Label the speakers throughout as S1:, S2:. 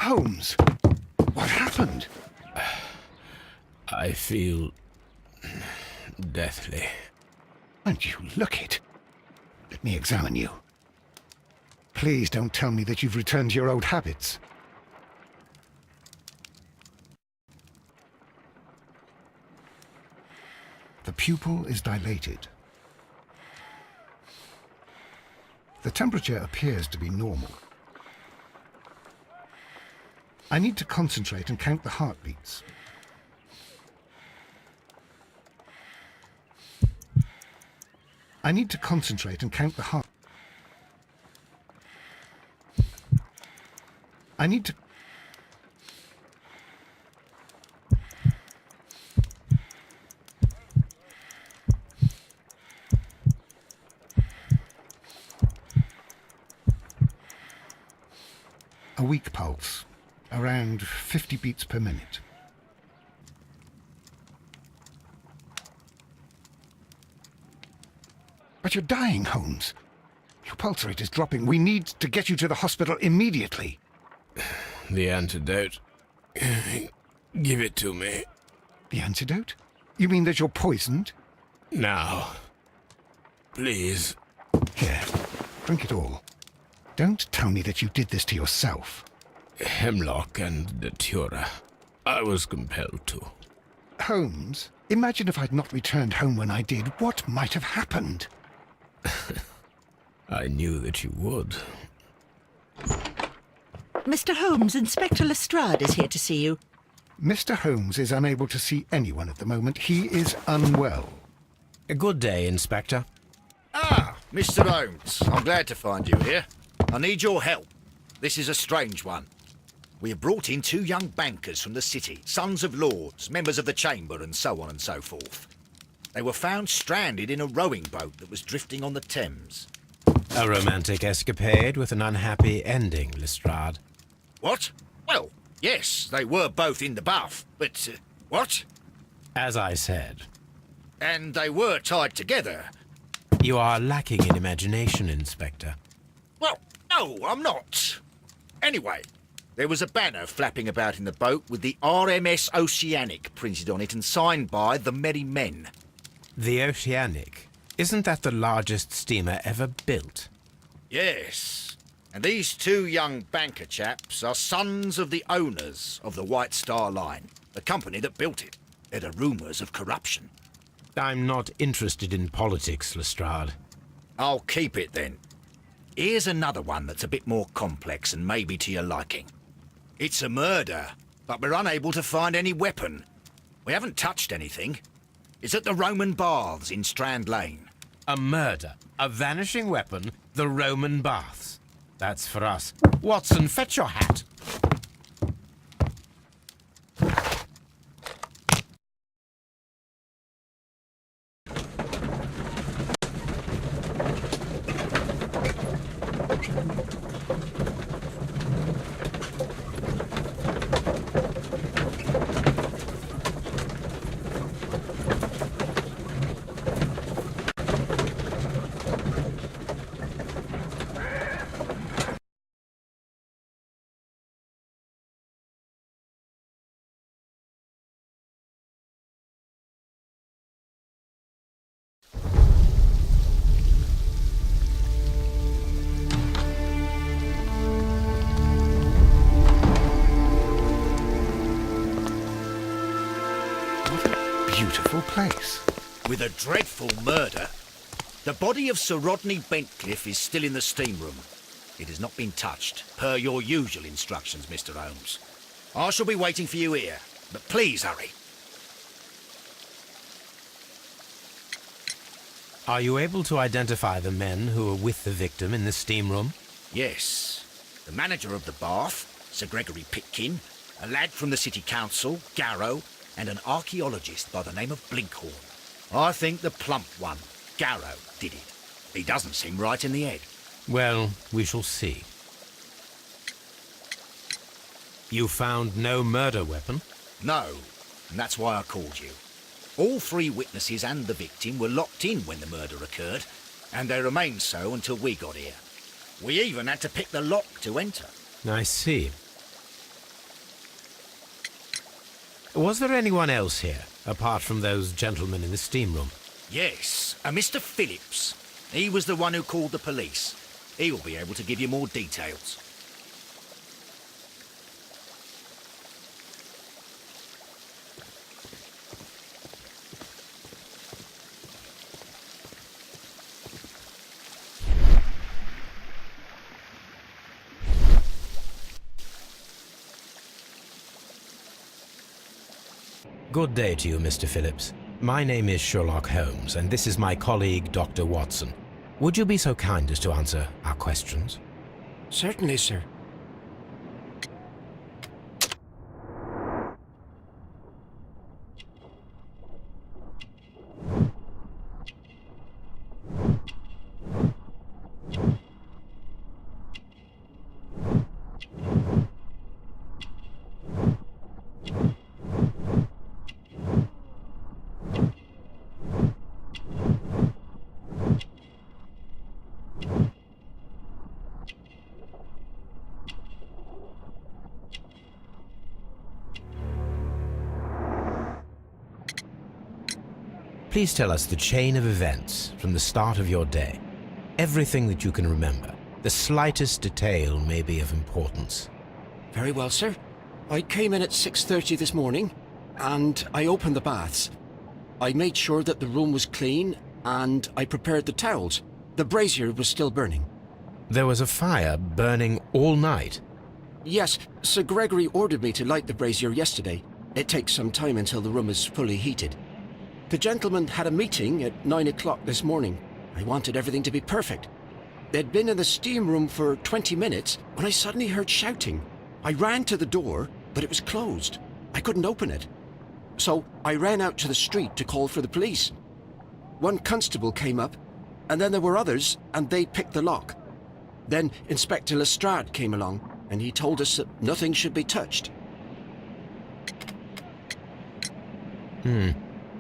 S1: Holmes, what happened?
S2: I feel deathly.
S1: And you look it. Let me examine you. Please don't tell me that you've returned to your old habits. The pupil is dilated. The temperature appears to be normal. I need to concentrate and count the heartbeats. I need to concentrate and count the heart. I need to... A weak pulse, around 50 beats per minute. But you're dying, Holmes. Your pulse rate is dropping. We need to get you to the hospital immediately.
S2: The antidote. Give it to me.
S1: The antidote? You mean that you're poisoned?
S2: Now. Please.
S1: Here, drink it all. Don't tell me that you did this to yourself.
S2: Hemlock and datura. I was compelled to.
S1: Holmes, imagine if I'd not returned home when I did. What might have happened?
S2: I knew that you would.
S3: Mr. Holmes, Inspector Lestrade is here to see you.
S1: Mr. Holmes is unable to see anyone at the moment. He is unwell.
S2: A good day, Inspector.
S4: Ah, Mr. Holmes. I'm glad to find you here. I need your help. This is a strange one. We have brought in 2 young bankers from the city, sons of lords, members of the chamber, and so on and so forth. They were found stranded in a rowing boat that was drifting on the Thames.
S2: A romantic escapade with an unhappy ending, Lestrade.
S4: What? Well, yes, they were both in the bath, but... what?
S2: As I said.
S4: And they were tied together.
S2: You are lacking in imagination, Inspector.
S4: Well, no, I'm not. Anyway, there was a banner flapping about in the boat with the RMS Oceanic printed on it and signed by the Merry Men.
S2: The Oceanic? Isn't that the largest steamer ever built?
S4: Yes. And these 2 young banker chaps are sons of the owners of the White Star Line, the company that built it. There are rumours of corruption.
S2: I'm not interested in politics, Lestrade.
S4: I'll keep it then. Here's another one that's a bit more complex and maybe to your liking. It's a murder, but we're unable to find any weapon. We haven't touched anything. It's at the Roman Baths in Strand Lane.
S2: A murder, a vanishing weapon, the Roman Baths. That's for us. Watson, fetch your hat.
S1: Beautiful place.
S4: With a dreadful murder. The body of Sir Rodney Bentcliffe is still in the steam room. It has not been touched, per your usual instructions, Mr. Holmes. I shall be waiting for you here, but please hurry.
S2: Are you able to identify the men who were with the victim in the steam room?
S4: Yes. The manager of the bath, Sir Gregory Pitkin, a lad from the City Council, Garrow, and an archaeologist by the name of Blinkhorn. I think the plump one, Garrow, did it. He doesn't seem right in the head.
S2: Well, we shall see. You found no murder weapon?
S4: No, and that's why I called you. All 3 witnesses and the victim were locked in when the murder occurred, and they remained so until we got here. We even had to pick the lock to enter.
S2: I see. Was there anyone else here, apart from those gentlemen in the steam room?
S4: Yes, a Mr. Phillips. He was the one who called the police. He'll be able to give you more details.
S2: Good day to you, Mr. Phillips. My name is Sherlock Holmes, and this is my colleague, Dr. Watson. Would you be so kind as to answer our questions?
S5: Certainly, sir.
S2: Please tell us the chain of events from the start of your day. Everything that you can remember. The slightest detail may be of importance.
S5: Very well, sir. I came in at 6:30 this morning, and I opened the baths. I made sure that the room was clean, and I prepared the towels. The brazier was still burning.
S2: There was a fire burning all night.
S5: Yes, Sir Gregory ordered me to light the brazier yesterday. It takes some time until the room is fully heated. The gentlemen had a meeting at 9 o'clock this morning. I wanted everything to be perfect. They'd been in the steam room for 20 minutes when I suddenly heard shouting. I ran to the door, but it was closed. I couldn't open it. So I ran out to the street to call for the police. One constable came up, and then there were others, and they picked the lock. Then Inspector Lestrade came along, and he told us that nothing should be touched.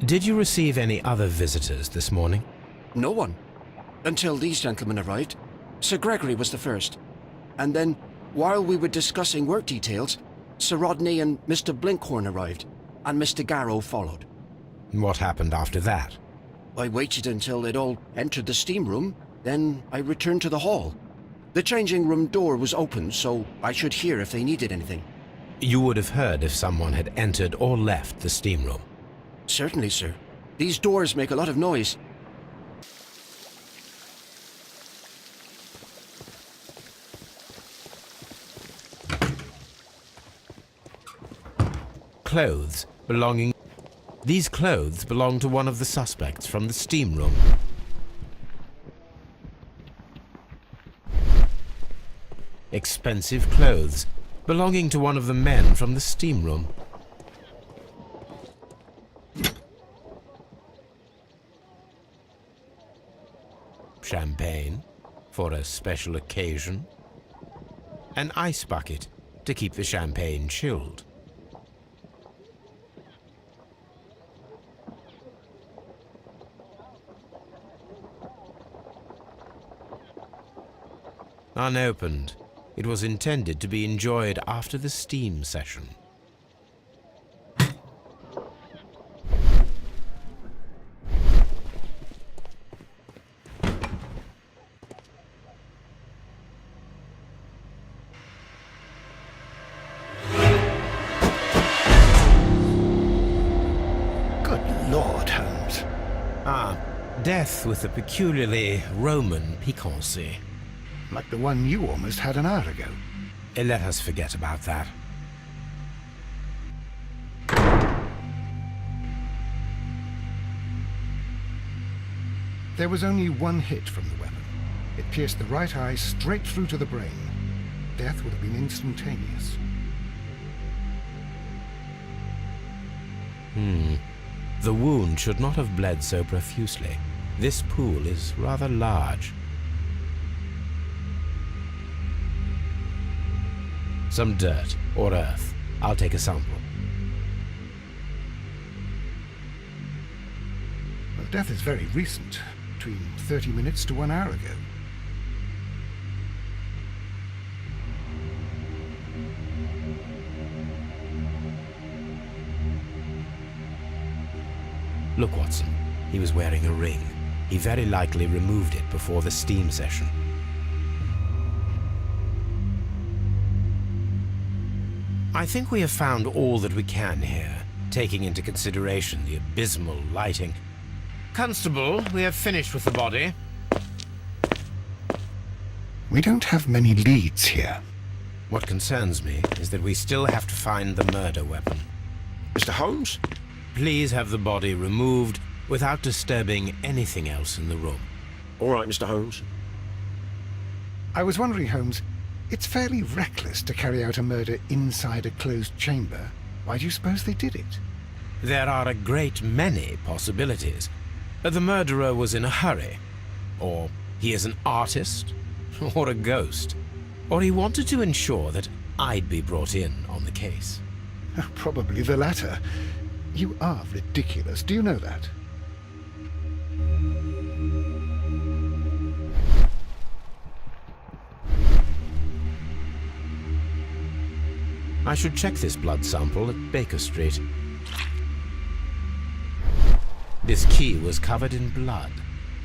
S2: Did you receive any other visitors this morning?
S5: No one. Until these gentlemen arrived. Sir Gregory was the first. And then, while we were discussing work details, Sir Rodney and Mr. Blinkhorn arrived, and Mr. Garrow followed.
S2: What happened after that?
S5: I waited until they'd all entered the steam room, then I returned to the hall. The changing room door was open, so I should hear if they needed anything.
S2: You would have heard if someone had entered or left the steam room.
S5: Certainly, sir. These doors make a lot of noise.
S2: These clothes belong to one of the suspects from the steam room. Expensive clothes belonging to one of the men from the steam room. Champagne for a special occasion. An ice bucket to keep the champagne chilled. Unopened, it was intended to be enjoyed after the steam session.
S1: Good Lord, Holmes.
S2: Death with a peculiarly Roman piquancy.
S1: Like the one you almost had an hour ago.
S2: Let us forget about that.
S1: There was only one hit from the weapon. It pierced the right eye straight through to the brain. Death would have been instantaneous.
S2: The wound should not have bled so profusely. This pool is rather large. Some dirt or earth. I'll take a sample.
S1: Well, death is very recent, between 30 minutes to 1 hour ago.
S2: Look, Watson, he was wearing a ring. He very likely removed it before the steam session. I think we have found all that we can here, taking into consideration the abysmal lighting. Constable, we have finished with the body.
S1: We don't have many leads here.
S2: What concerns me is that we still have to find the murder weapon.
S6: Mr. Holmes?
S2: Please have the body removed without disturbing anything else in the room.
S6: All right, Mr. Holmes.
S1: I was wondering, Holmes, it's fairly reckless to carry out a murder inside a closed chamber. Why do you suppose they did it?
S2: There are a great many possibilities. The murderer was in a hurry, or he is an artist, or a ghost, or he wanted to ensure that I'd be brought in on the case.
S1: Probably the latter. You are ridiculous. Do you know that?
S2: I should check this blood sample at Baker Street. This key was covered in blood.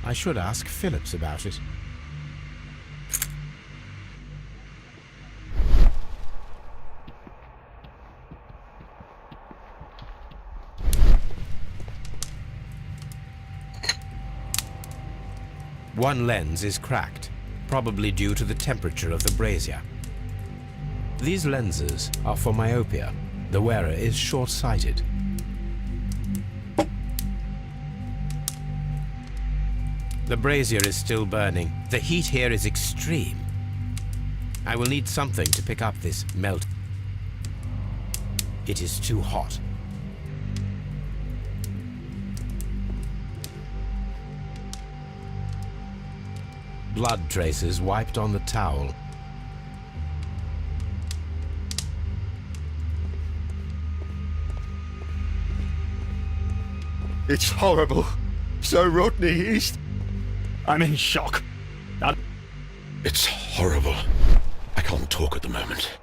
S2: I should ask Phillips about it. One lens is cracked, probably due to the temperature of the brazier. These lenses are for myopia. The wearer is short-sighted. The brazier is still burning. The heat here is extreme. I will need something to pick up this melt. It is too hot. Blood traces wiped on the towel.
S6: It's horrible. So Rodney is...
S7: I'm in shock.
S6: It's horrible. I can't talk at the moment.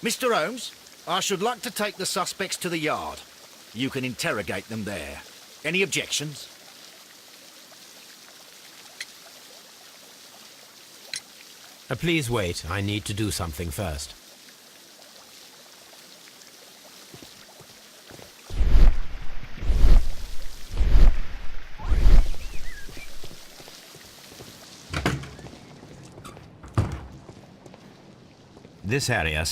S4: Mr. Holmes, I should like to take the suspects to the yard. You can interrogate them there. Any objections?
S2: Please wait. I need to do something first. This area.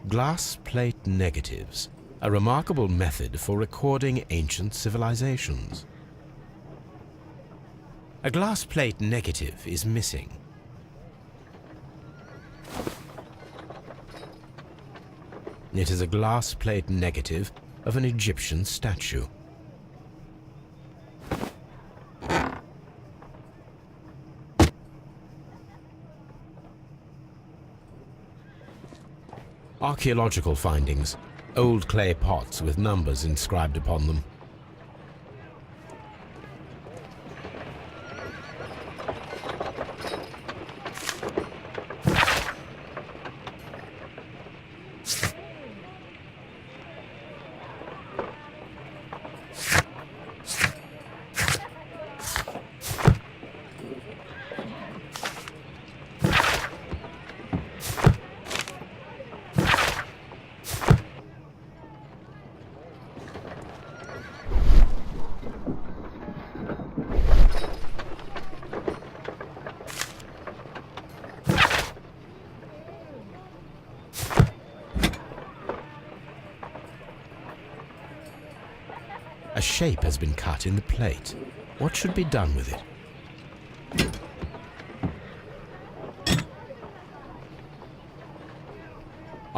S2: Glass plate negatives, a remarkable method for recording ancient civilizations. A glass plate negative is missing. It is a glass plate negative of an Egyptian statue. Archaeological findings, old clay pots with numbers inscribed upon them. A shape has been cut in the plate. What should be done with it?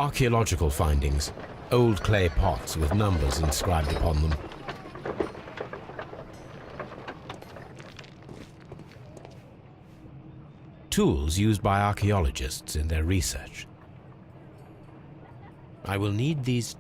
S2: Archaeological findings. Old clay pots with numbers inscribed upon them. Tools used by archaeologists in their research. I will need these...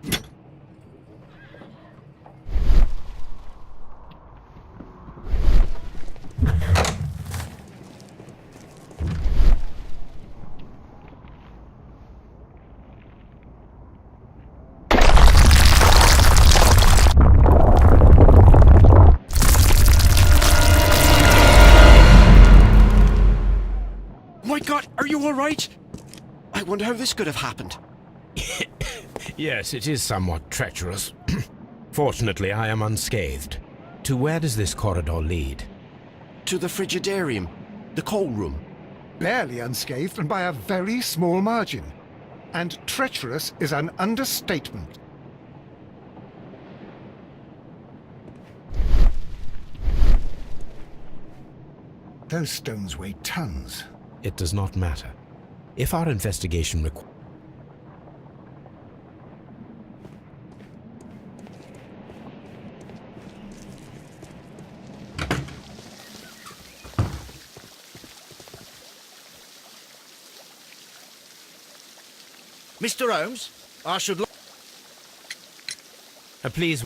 S5: My God, are you all right? I wonder how this could have happened.
S2: Yes, it is somewhat treacherous. Fortunately, I am unscathed. To where does this corridor lead?
S5: To the frigidarium, the coal room.
S1: Barely unscathed and by a very small margin. And treacherous is an understatement. Those stones weigh tons.
S2: It does not matter. If our investigation requires...
S4: Mr. Holmes, I should like...
S2: Please...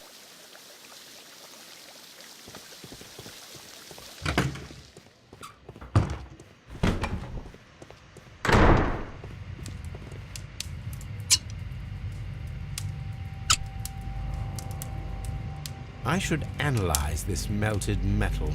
S2: I should analyze this melted metal.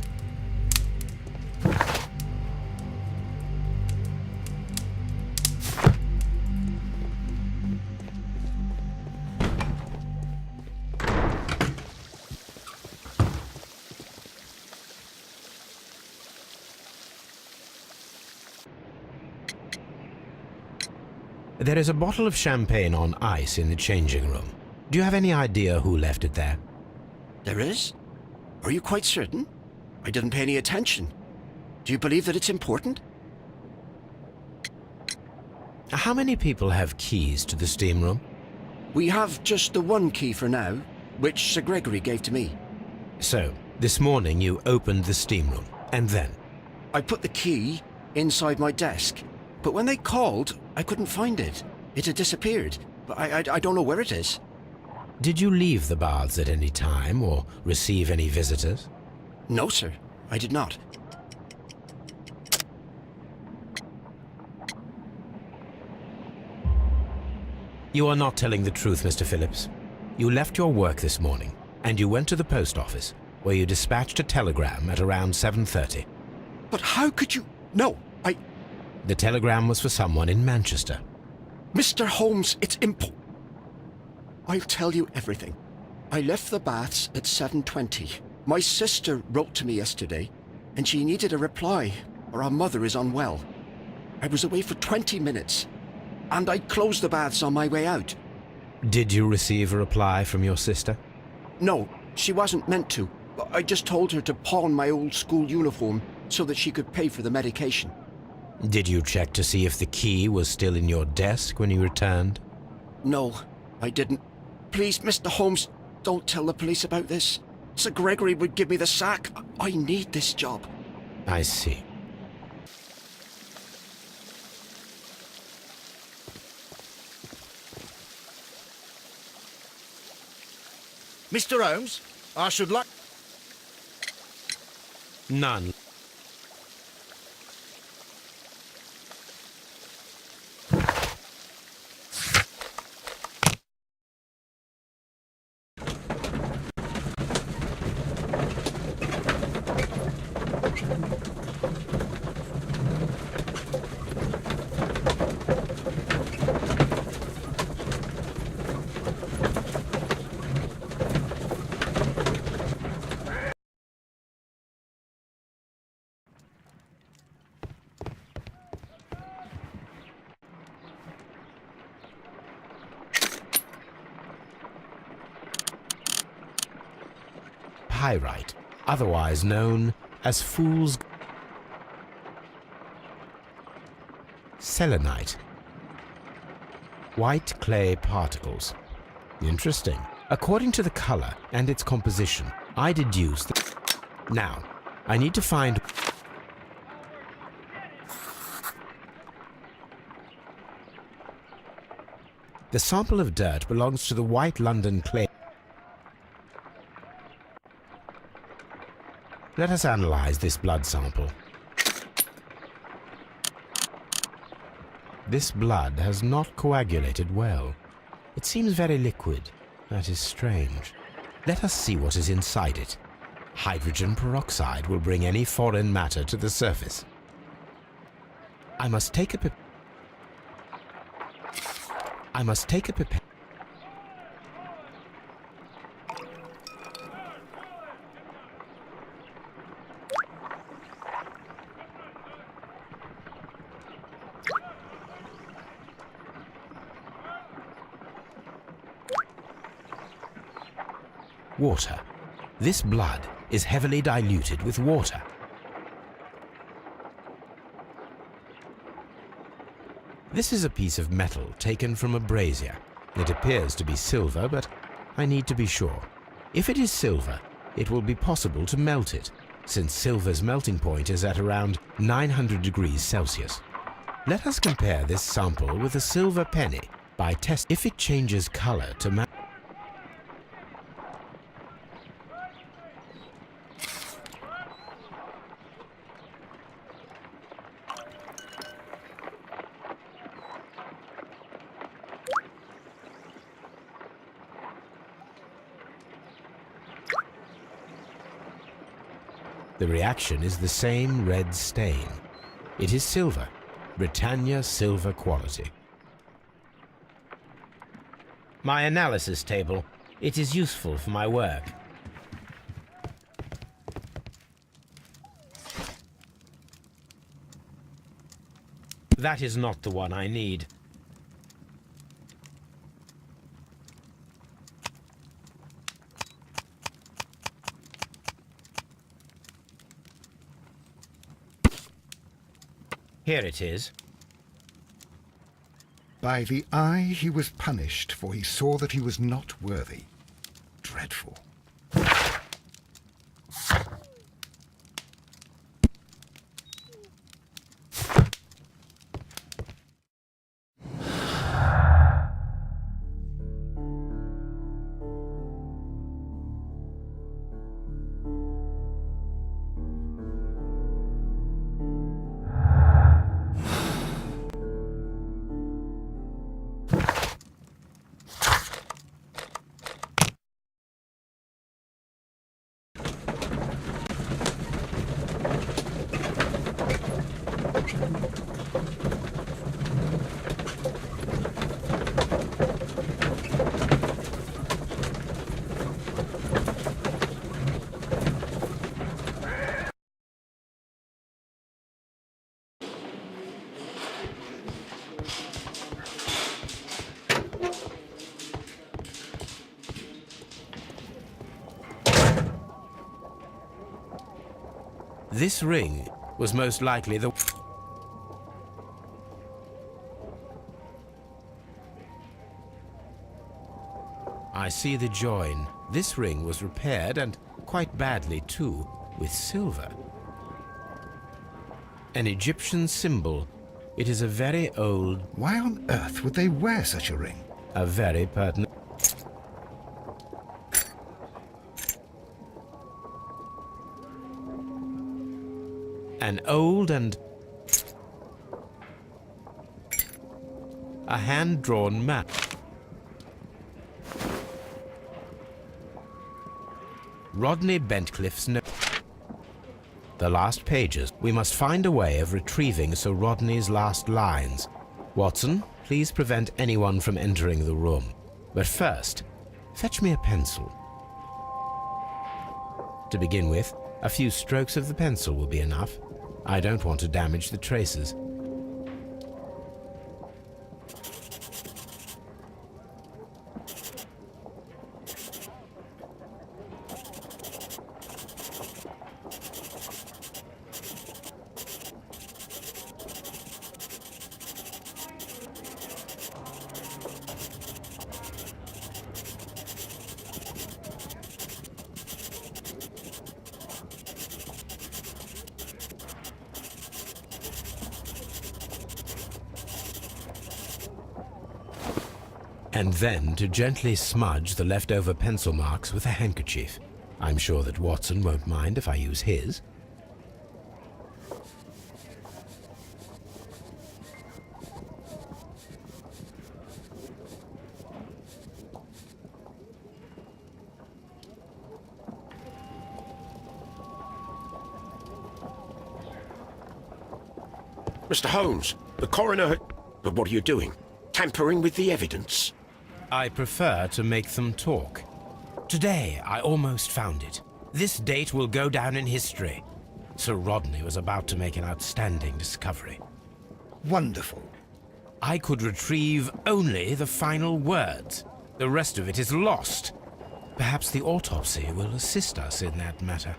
S2: There is a bottle of champagne on ice in the changing room. Do you have any idea who left it there?
S5: There is? Are you quite certain? I didn't pay any attention. Do you believe that it's important?
S2: How many people have keys to the steam room?
S5: We have just the one key for now, which Sir Gregory gave to me.
S2: So, this morning you opened the steam room, and then?
S5: I put the key inside my desk, but when they called, I couldn't find it. It had disappeared, but I don't know where it is.
S2: Did you leave the baths at any time, or receive any visitors?
S5: No, sir, I did not.
S2: You are not telling the truth, Mr. Phillips. You left your work this morning, and you went to the post office, where you dispatched a telegram at around 7:30.
S5: But how could you... No,
S2: The telegram was for someone in Manchester.
S5: Mr. Holmes, it's I'll tell you everything. I left the baths at 7:20. My sister wrote to me yesterday, and she needed a reply, or our mother is unwell. I was away for 20 minutes, and I closed the baths on my way out.
S2: Did you receive a reply from your sister?
S5: No, she wasn't meant to. I just told her to pawn my old school uniform so that she could pay for the medication.
S2: Did you check to see if the key was still in your desk when you returned?
S5: No, I didn't. Please, Mr. Holmes, don't tell the police about this. Sir Gregory would give me the sack. I need this job.
S2: I see.
S4: Mr. Holmes, I should like...
S2: None. Pyrite, otherwise known as fool's selenite. white clay particles. Interesting. According to the color and its composition, I deduce that... Now, I need to find... The sample of dirt belongs to the white London clay. Let us analyze this blood sample. This blood has not coagulated well. It seems very liquid. That is strange. Let us see what is inside it. Hydrogen peroxide will bring any foreign matter to the surface. I must take a pipette. Water. This blood is heavily diluted with water. This is a piece of metal taken from a brazier. It appears to be silver, but I need to be sure. If it is silver, it will be possible to melt it, since silver's melting point is at around 900 degrees Celsius. Let us compare this sample with a silver penny by testing if it changes color to match. The reaction is the same red stain. It is silver, Britannia silver quality. My analysis table. It is useful for my work. That is not the one I need. Here it is.
S1: By the eye he was punished, for he saw that he was not worthy. Dreadful.
S2: This ring was most likely the... I see the join. This ring was repaired, and quite badly too, with silver. An Egyptian symbol. It is a very old...
S1: Why on earth would they wear such a ring?
S2: A very pertinent... An old and... a hand-drawn map. Rodney Bentcliffe's note. The last pages. We must find a way of retrieving Sir Rodney's last lines. Watson, please prevent anyone from entering the room. But first, fetch me a pencil. To begin with, a few strokes of the pencil will be enough. I don't want to damage the traces. and then to gently smudge the leftover pencil marks with a handkerchief. I'm sure that Watson won't mind if I use his.
S8: Mr. Holmes, the coroner... But what are you doing? Tampering with the evidence?
S2: I prefer to make them talk. Today, I almost found it. This date will go down in history. Sir Rodney was about to make an outstanding discovery.
S1: Wonderful.
S2: I could retrieve only the final words. The rest of it is lost. Perhaps the autopsy will assist us in that matter.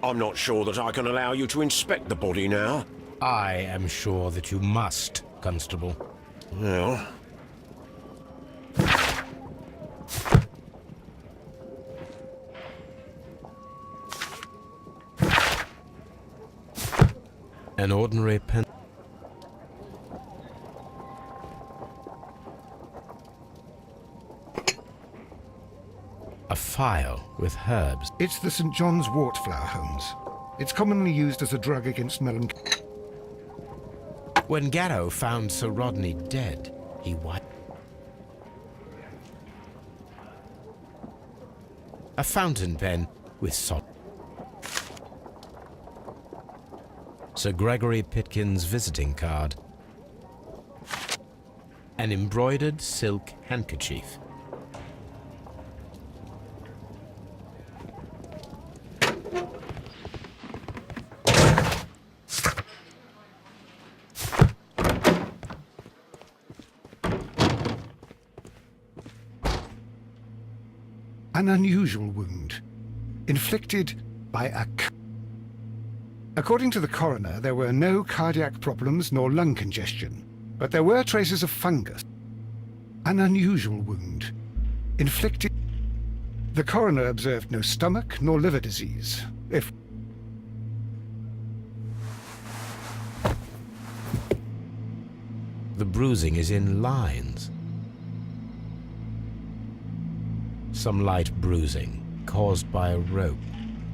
S8: I'm not sure that I can allow you to inspect the body now.
S2: I am sure that you must, Constable.
S8: Well...
S2: An ordinary pen... A file with herbs.
S1: It's the St. John's wort flower, Holmes. It's commonly used as a drug against melancholy.
S2: When Garrow found Sir Rodney dead, he wiped... A fountain pen with salt. Sir Gregory Pitkin's visiting card. An embroidered silk handkerchief.
S1: An unusual wound, inflicted by a... According to the coroner, there were no cardiac problems nor lung congestion, but there were traces of fungus. An unusual wound, inflicted... The coroner observed no stomach nor liver disease. If...
S2: The bruising is in lines. Some light bruising, caused by a rope.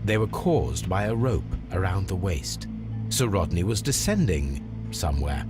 S2: They were caused by a rope around the waist. Sir Rodney was descending somewhere.